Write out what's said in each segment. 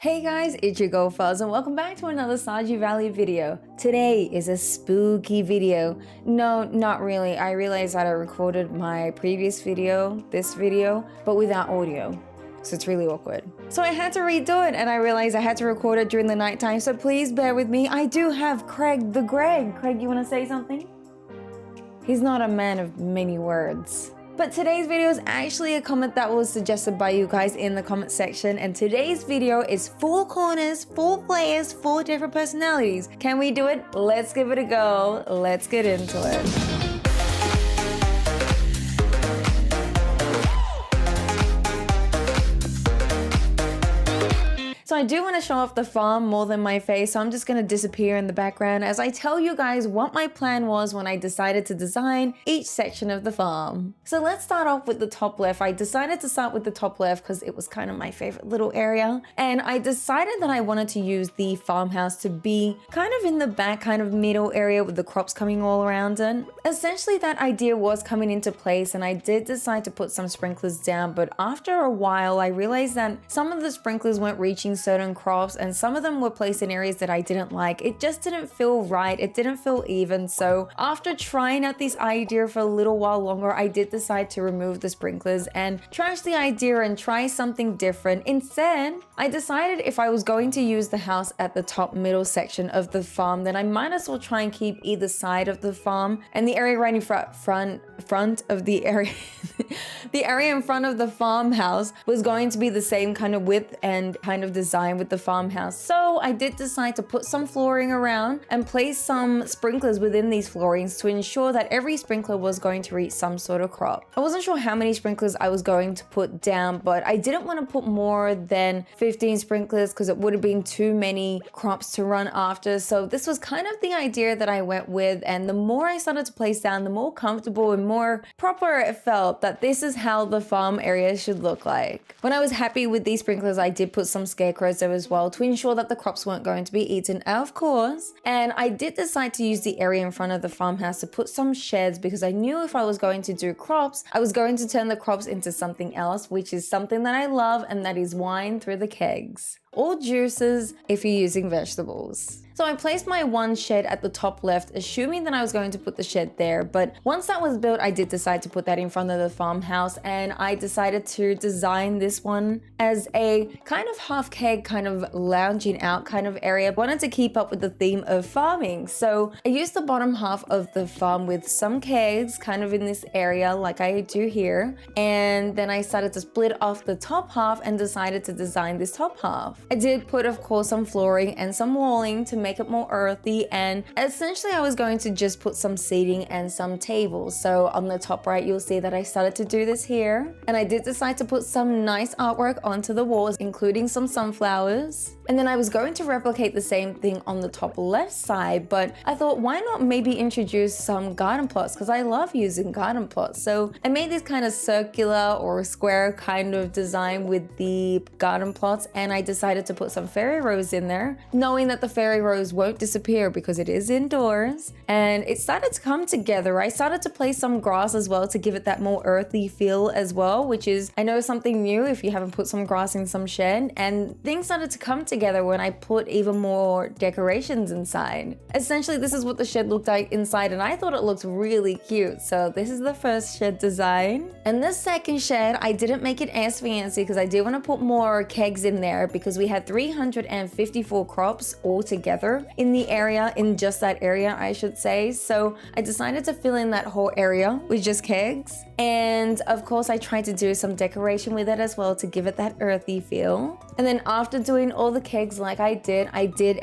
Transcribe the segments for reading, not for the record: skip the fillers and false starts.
Hey guys, it's your Go Fuzz and welcome back to another Stardew Valley video. Today is a spooky video. No, not really. I realized that I recorded my previous video, this video, but without audio. So it's really awkward. So I had to redo it and I realized I had to record it during the nighttime, so please bear with me. I do have Craig the Greg. Craig, you want to say something? He's not a man of many words. But today's video is actually a comment that was suggested by you guys in the comment section, and today's video is 4 corners, 4 players, 4 different personalities. Can we do it? Let's give it a go. Let's get into it. So I do want to show off the farm more than my face, so I'm just going to disappear in the background as I tell you guys what my plan was when I decided to design each section of the farm. So let's start off with the top left. I decided to start with the top left because it was kind of my favorite little area. And I decided that I wanted to use the farmhouse to be kind of in the back, kind of middle area with the crops coming all around it. Essentially that idea was coming into place, and I did decide to put some sprinklers down, but after a while I realized that some of the sprinklers weren't reaching certain crops and some of them were placed in areas that I didn't like. It just didn't feel right. It didn't feel even. So after trying out this idea for a little while longer, I did decide to remove the sprinklers and trash the idea and try something different. Instead, I decided if I was going to use the house at the top middle section of the farm, then I might as well try and keep either side of the farm, and the area right in front of the area the area in front of the farmhouse was going to be the same kind of width and kind of design with the farmhouse. So I did decide to put some flooring around and place some sprinklers within these floorings to ensure that every sprinkler was going to reach some sort of crop. I wasn't sure how many sprinklers I was going to put down, but I didn't want to put more than 15 sprinklers because it would have been too many crops to run after. So this was kind of the idea that I went with, and the more I started to place down, the more comfortable and more proper it felt that this is how the farm area should look like. When I was happy with these sprinklers, I did put some scarecrows there as well to ensure that the crops weren't going to be eaten, of course. And I did decide to use the area in front of the farmhouse to put some sheds because I knew if I was going to do crops, I was going to turn the crops into something else, which is something that I love, and that is wine through the kegs. Or juices if you're using vegetables. So I placed my one shed at the top left, assuming that I was going to put the shed there. But once that was built, I did decide to put that in front of the farmhouse, and I decided to design this one as a kind of half keg, kind of lounging out kind of area. I wanted to keep up with the theme of farming. So I used the bottom half of the farm with some kegs kind of in this area like I do here. And then I started to split off the top half and decided to design this top half. I did put, of course, some flooring and some walling to make it more earthy, and essentially I was going to just put some seating and some tables. So on the top right, you'll see that I started to do this here, and I did decide to put some nice artwork onto the walls, including some sunflowers. And then I was going to replicate the same thing on the top left side, but I thought, why not maybe introduce some garden plots, because I love using garden plots. So I made this kind of circular or square kind of design with the garden plots, and I decided to put some fairy rose in there, knowing that the fairy rose won't disappear because it is indoors. And it started to come together. I started to place some grass as well to give it that more earthy feel as well, which is, I know, something new if you haven't put some grass in some shed. And things started to come together when I put even more decorations inside. Essentially, this is what the shed looked like inside, and I thought it looked really cute. So this is the first shed design. And this second shed, I didn't make it as fancy because I did want to put more kegs in there because we had 354 crops all together in the area, in just that area, I should say. So I decided to fill in that whole area with just kegs. And of course, I tried to do some decoration with it as well to give it that earthy feel. And then after doing all the kegs like I did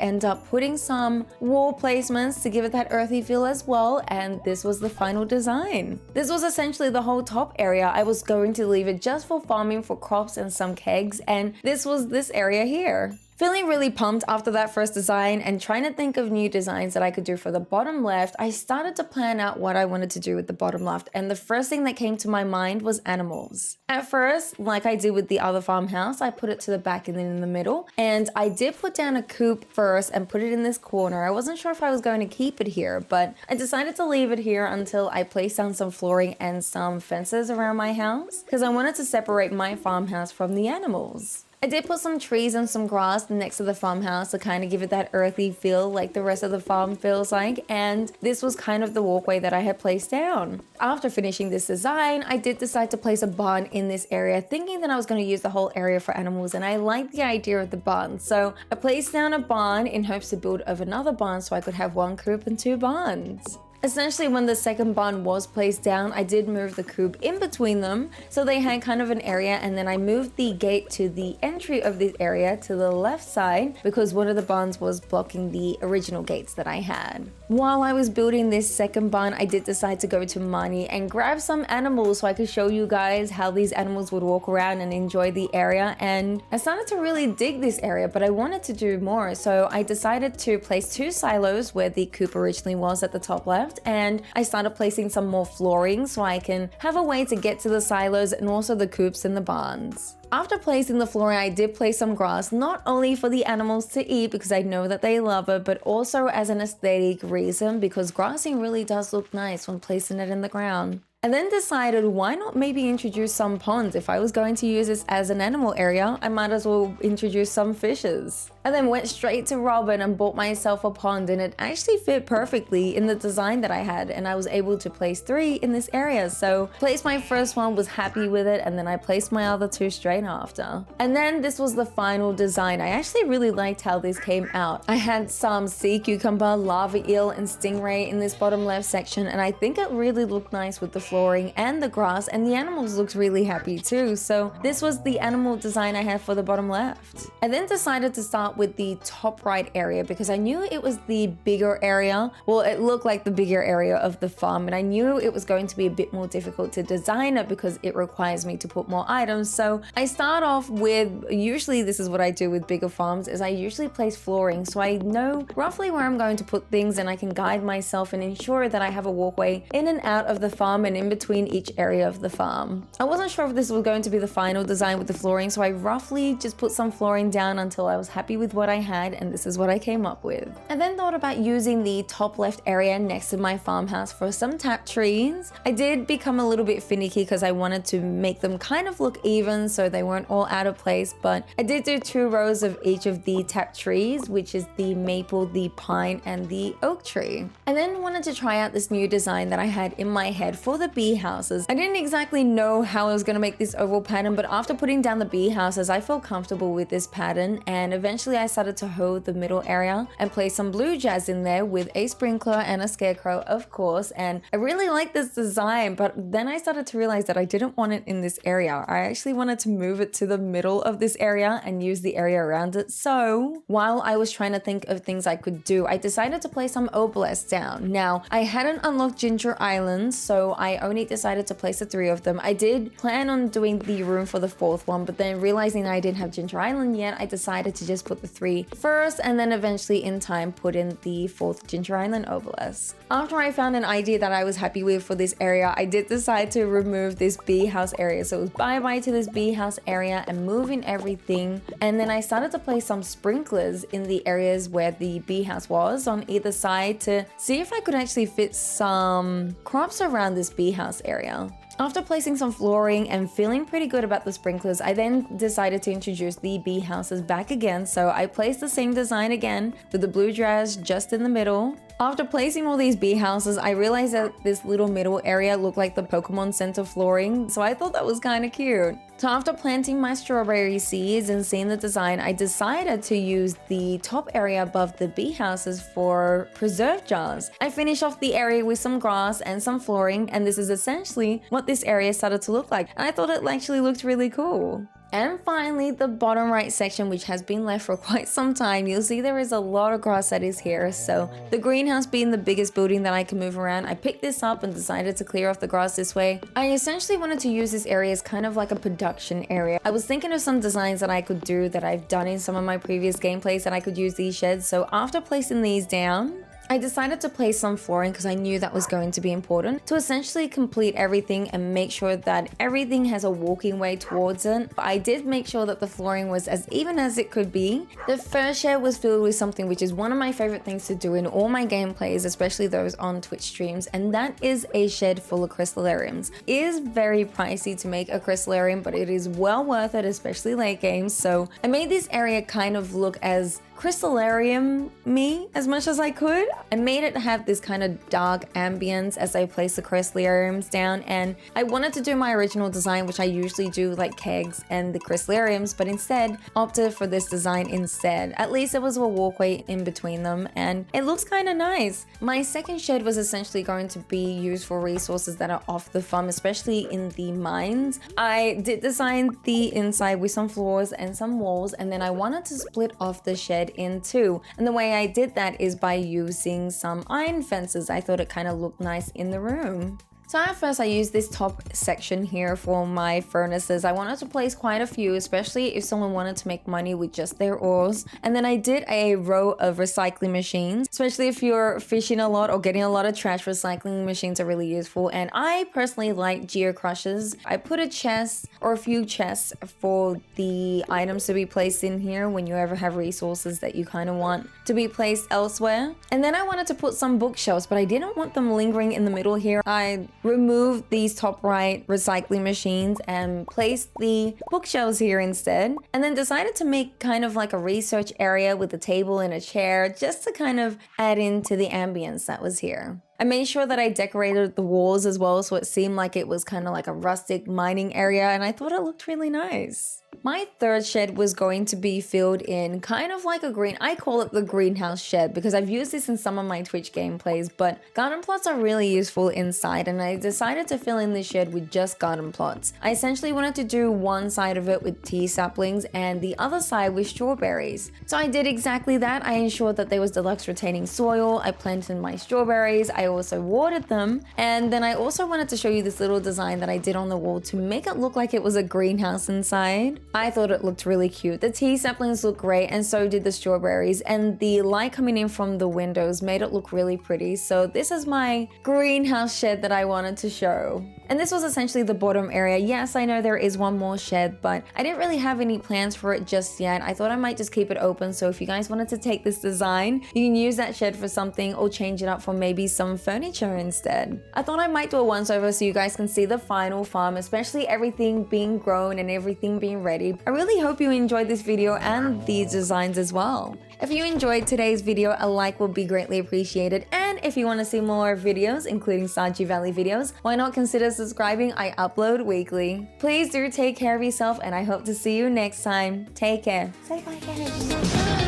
end up putting some wall placements to give it that earthy feel as well. And this was the final design. This was essentially the whole top area. I was going to leave it just for farming for crops and some kegs. And this was this area here. Feeling really pumped after that first design and trying to think of new designs that I could do for the bottom left, I started to plan out what I wanted to do with the bottom left, and the first thing that came to my mind was animals. At first, like I did with the other farmhouse, I put it to the back and then in the middle, and I did put down a coop first and put it in this corner. I wasn't sure if I was going to keep it here, but I decided to leave it here until I placed down some flooring and some fences around my house because I wanted to separate my farmhouse from the animals. I did put some trees and some grass next to the farmhouse to kind of give it that earthy feel like the rest of the farm feels like, and this was kind of the walkway that I had placed down. After finishing this design, I did decide to place a barn in this area, thinking that I was going to use the whole area for animals, and I liked the idea of the barn. So I placed down a barn in hopes to build of another barn so I could have one coop and two barns. Essentially, when the second barn was placed down, I did move the coop in between them so they had kind of an area, and then I moved the gate to the entry of this area to the left side because one of the barns was blocking the original gates that I had. While I was building this second barn, I did decide to go to Mani and grab some animals so I could show you guys how these animals would walk around and enjoy the area, and I started to really dig this area, but I wanted to do more, so I decided to place 2 silos where the coop originally was at the top left, and I started placing some more flooring so I can have a way to get to the silos and also the coops and the barns. After placing the flooring, I did place some grass, not only for the animals to eat because I know that they love it, but also as an aesthetic reason because grassing really does look nice when placing it in the ground. I then decided why not maybe introduce some ponds. If I was going to use this as an animal area, I might as well introduce some fishes. I then went straight to Robin and bought myself a pond, and it actually fit perfectly in the design that I had, and I was able to place 3 in this area. So placed my first one, was happy with it, and then I placed my other 2 straight after. And then this was the final design. I actually really liked how this came out. I had some sea cucumber, lava eel, and stingray in this bottom left section, and I think it really looked nice with the flooring and the grass, and the animals looked really happy too. So this was the animal design I had for the bottom left. I then decided to start with the top right area because I knew it was the bigger area. Well, it looked like the bigger area of the farm, and I knew it was going to be a bit more difficult to design it because it requires me to put more items. So I start off with, usually this is what I do with bigger farms, is I usually place flooring so I know roughly where I'm going to put things and I can guide myself and ensure that I have a walkway in and out of the farm and in between each area of the farm. I wasn't sure if this was going to be the final design with the flooring, so I roughly just put some flooring down until I was happy with what I had, and this is what I came up with. I then thought about using the top left area next to my farmhouse for some tap trees. I did become a little bit finicky because I wanted to make them kind of look even so they weren't all out of place, but I did do 2 rows of each of the tap trees, which is the maple, the pine, and the oak tree. I then wanted to try out this new design that I had in my head for the bee houses. I didn't exactly know how I was going to make this oval pattern, but after putting down the bee houses, I felt comfortable with this pattern, and eventually I started to hoe the middle area and place some blue jazz in there with a sprinkler and a scarecrow, of course, and I really liked this design, but then I started to realize that I didn't want it in this area. I actually wanted to move it to the middle of this area and use the area around it. So while I was trying to think of things I could do, I decided to place some obelisks down. Now, I hadn't unlocked Ginger Islands, so I only decided to place the 3 of them. I did plan on doing the room for the 4th one, but then realizing I didn't have Ginger Island yet, I decided to just put the 3 first and then eventually in time put in the 4th Ginger Island obelisk. After I found an idea that I was happy with for this area, I did decide to remove this bee house area. So it was bye-bye to this bee house area and moving everything. And then I started to place some sprinklers in the areas where the bee house was on either side to see if I could actually fit some crops around this bee house area. After placing some flooring and feeling pretty good about the sprinklers, I then decided to introduce the bee houses back again. So I placed the same design again with the blue dress just in the middle. After placing all these bee houses, I realized that this little middle area looked like the Pokemon Center flooring, so I thought that was kind of cute. So after planting my strawberry seeds and seeing the design, I decided to use the top area above the bee houses for preserve jars. I finished off the area with some grass and some flooring, and this is essentially what this area started to look like. And I thought it actually looked really cool. And finally, the bottom right section, which has been left for quite some time, you'll see there is a lot of grass that is here. So the greenhouse being the biggest building that I can move around, I picked this up and decided to clear off the grass this way. I essentially wanted to use this area as kind of like a production area. I was thinking of some designs that I could do that I've done in some of my previous gameplays that I could use these sheds. So after placing these down, I decided to place some flooring because I knew that was going to be important to essentially complete everything and make sure that everything has a walking way towards it. But I did make sure that the flooring was as even as it could be. The first shed was filled with something which is one of my favorite things to do in all my gameplays, especially those on Twitch streams, and that is a shed full of crystallariums. It is very pricey to make a crystallarium, but it is well worth it, especially late games. So I made this area kind of look as crystallarium me as much as I could. I made it have this kind of dark ambience as I placed the crystallariums down, and I wanted to do my original design, which I usually do like kegs and the crystallariums, but instead opted for this design instead. At least there was a walkway in between them and it looks kind of nice. My second shed was essentially going to be used for resources that are off the farm, especially in the mines. I did design the inside with some floors and some walls, and then I wanted to split off the shed in two. And the way I did that is by using some iron fences. I thought it kind of looked nice in the room. So at first I used this top section here for my furnaces. I wanted to place quite a few, especially if someone wanted to make money with just their ores. And then I did a row of recycling machines, especially if you're fishing a lot or getting a lot of trash. Recycling machines are really useful, and I personally like geocrushers. I put a chest or a few chests for the items to be placed in here when you ever have resources that you kind of want to be placed elsewhere. And then I wanted to put some bookshelves, but I didn't want them lingering in the middle here. I removed these top right recycling machines and placed the bookshelves here instead, and then decided to make kind of like a research area with a table and a chair just to kind of add into the ambience that was here. I made sure that I decorated the walls as well, so it seemed like it was kind of like a rustic mining area, and I thought it looked really nice. My third shed was going to be filled in kind of like a green, I call it the greenhouse shed because I've used this in some of my Twitch gameplays, but garden plots are really useful inside, and I decided to fill in the shed with just garden plots. I essentially wanted to do one side of it with tea saplings and the other side with strawberries. So I did exactly that. I ensured that there was deluxe retaining soil, I planted my strawberries, I also watered them, and then I also wanted to show you this little design that I did on the wall to make it look like it was a greenhouse inside. I thought it looked really cute. The tea saplings look great, and so did the strawberries, and the light coming in from the windows made it look really pretty. So this is my greenhouse shed that I wanted to show. And this was essentially the bottom area. Yes, I know there is one more shed, but I didn't really have any plans for it just yet. I thought I might just keep it open, so if you guys wanted to take this design, you can use that shed for something or change it up for maybe some furniture instead. I thought I might do a once over so you guys can see the final farm, especially everything being grown and everything being ready. I really hope you enjoyed this video and these designs as well. If you enjoyed today's video, a like would be greatly appreciated, and if you want to see more videos, including Stardew Valley videos, why not consider subscribing? I upload weekly. Please do take care of yourself, and I hope to see you next time. Take care. Say bye, guys.